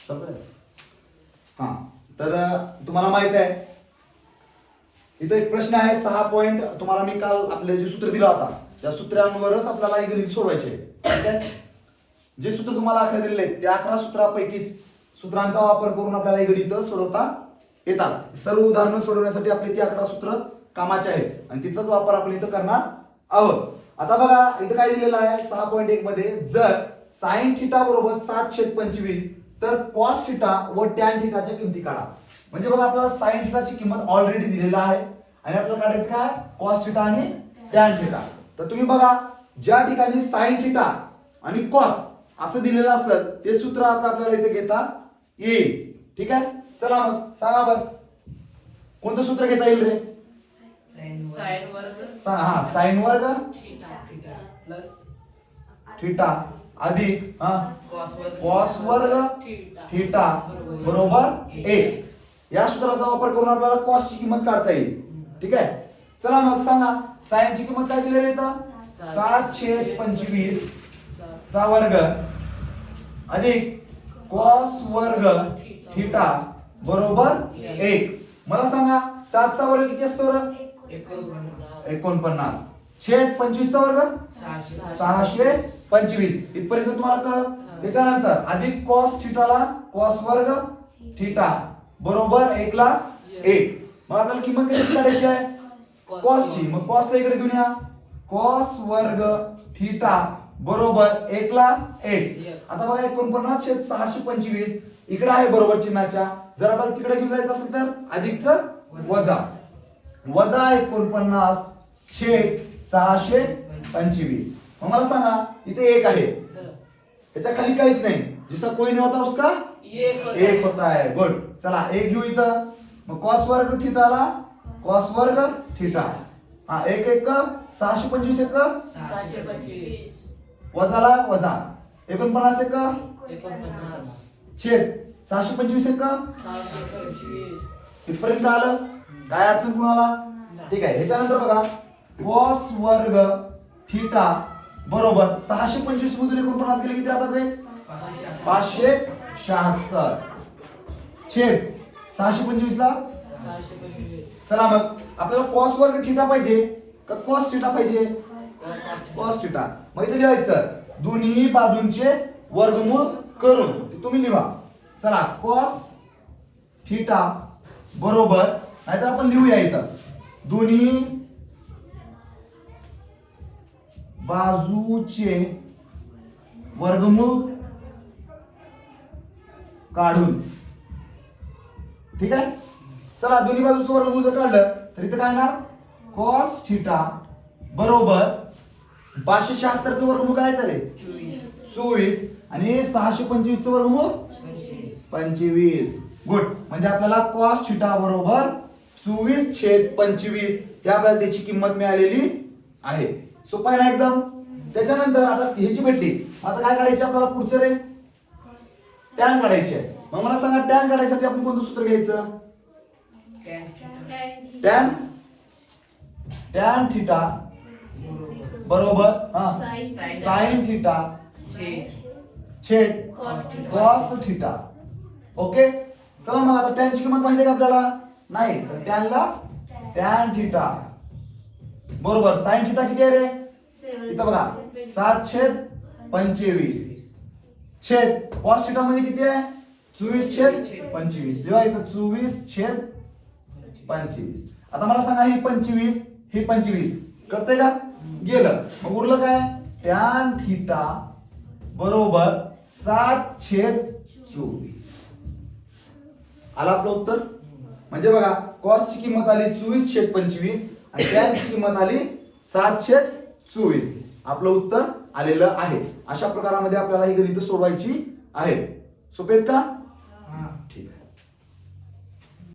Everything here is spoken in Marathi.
हा, तर तुम्हाला माहित आहे इथं एक प्रश्न आहे 6 पॉइंट. तुम्हाला मी काल आपले जे सूत्र दिला होता त्या सूत्रांवरच आपल्याला हे गणित सोडवायचे आहे. ठीक आहे. जे सूत्र तुम्हाला आखले दिलेले आहेत त्या 11 सूत्रापैकीच सूत्रांचा वापर करून आपल्याला हे गणित सोडवता येतात. सर्व उदाहरणं सोडवण्यासाठी आपली ती 11 सूत्र कामाचे आहेत आणि तिचाच वापर आपण इथं करणार आहोत. आता बघा इथं काय दिलेलं आहे 6.1 मध्ये, जर साइन थिटा बरोबर 7/25 तर कॉस थिटा व टॅन थिटाच्या किमती काढा. म्हणजे बघा आपल्याला साइन थिटाची किंमत ऑलरेडी दिलेला आहे आणि आपल्याला काढायचं काय कॉस थिटा आणि टॅन थिटा. तर तुम्ही बघा ज्या ठिकाणी साइन थिटा आणि कॉस असं दिलेलं असेल ते सूत्र आता आपल्याला इथे घेता येईल. ठीक आहे. चला मग सांगा बरं कोणतं सूत्र घेता येईल रे? साइन वर्ग हा साइन वर्ग थीटा प्लस थिटा अधिक कॉस वर्ग थीटा थिटा बरोबर 1. या सूत्राचा वापर करून आपल्याला कॉस ची किंमत काढता येईल. ठीक आहे. चला मग सांगा साइन ची किंमत काय दिलेली आहे इथं 7/25 चा वर्ग अधिक कॉस वर्ग थिटा बरोबर 1. मला सांगा 7 चा वर्ग किती असतो रे? 49 छेद 25 चा वर्ग 625. इथपर्यंत तुम्हाला कळलं. त्याच्यानंतर अधिक कॉस थिटाला कॉस वर्ग थिटा बरोबर 1 ला 1. मग आपल्याला किंमत कशी काढायची आहे कॉस ची. मग कॉस ला इकडे घेऊन या. कॉस वर्ग थिटा बरोबर 1 ला 1. आता बघा 49 छेद 625 इकडे आहे बरोबर चिन्हाच्या. जर आपल्याला तिकडे घेऊन जायचं असेल तर अधिकचं वजा 49 छेद 625. मग मला सांगा इथे 1 आहे याच्या खाली काहीच नाही. जिसका कोई नहीं होता उसका एक होता है. गुड. चला 1 घेऊ इथं. मग कॉस वर्ग थिटाला कॉस वर्ग थिटा. हा 1 1 625 1 725 वजाला वजा 49 1 छेद 625 1 625 इथपर्यंत आलं. काय अडचण कुणाला? ठीक आहे. ह्याच्यानंतर बघा कॉस वर्ग थिटा बरोबर 625 मधून 49 गेले किती राहतात रे? 576 छेद 625 ला. 625 चला मग आपल्याला कॉस वर्ग थिटा पाहिजे का कॉस थिटा पाहिजे? Cos theta. मग इथे लिहायचं दोन्ही बाजूंचे वर्गमूळ करून ते तुम्ही लिहा. चला कॉस थिटा बरोबर, नाहीतर आपण लिहूया इथं दोन्ही बाजूचे वर्गमूळ काढून. ठीक आहे. चला दोन्ही बाजूचं वर्गमूळ जर काढलं तर इथं काय येणार कॉस थिटा बरोबर 576 चं वर्गमूळ काय येतं रे 24 आणि 625 चं वर्गमूळ 25. गुड. म्हणजे आपल्याला कॉस थिटा बरोबर 24/25 हे आपल्याला त्याची किंमत मिळालेली आहे. सोपं आहे ना एकदम. त्याच्यानंतर आता ह्याची भेटली. आता काय काढायचे आपल्याला पुढचं रे टॅन काढायचे. मग मला सांगा टॅन काढायसाठी आपण कोणतं सूत्र घ्यायचं? टॅन टॅन थिटा बरोबर साइन थिटा छेद कॉस थिटा. ओके. चला मग आता टॅनची किंमत माहिती आहे का आपल्याला? नाही. तर टॅनला टॅन थिटा बरोबर साइन थिटा किती आहे रे? इथं बघा 7/25 छेद कॉस थिटा मध्ये किती आहे 24/25. लिहा इथं 24/25. आता मला सांगा ही 25 ही 25 कळतंय का? गेलं. मग उरलं काय टॅन थिटा बरोबर 7/24. आला आपलं उत्तर. म्हणजे बघा कॉस ची किंमत आली 24/25 आणि टॅन ची किंमत आली 7/24. आपलं उत्तर आलेलं आहे. अशा प्रकारामध्ये आपल्याला ही गणितं सोडवायची आहेत. सोपे आहेत का?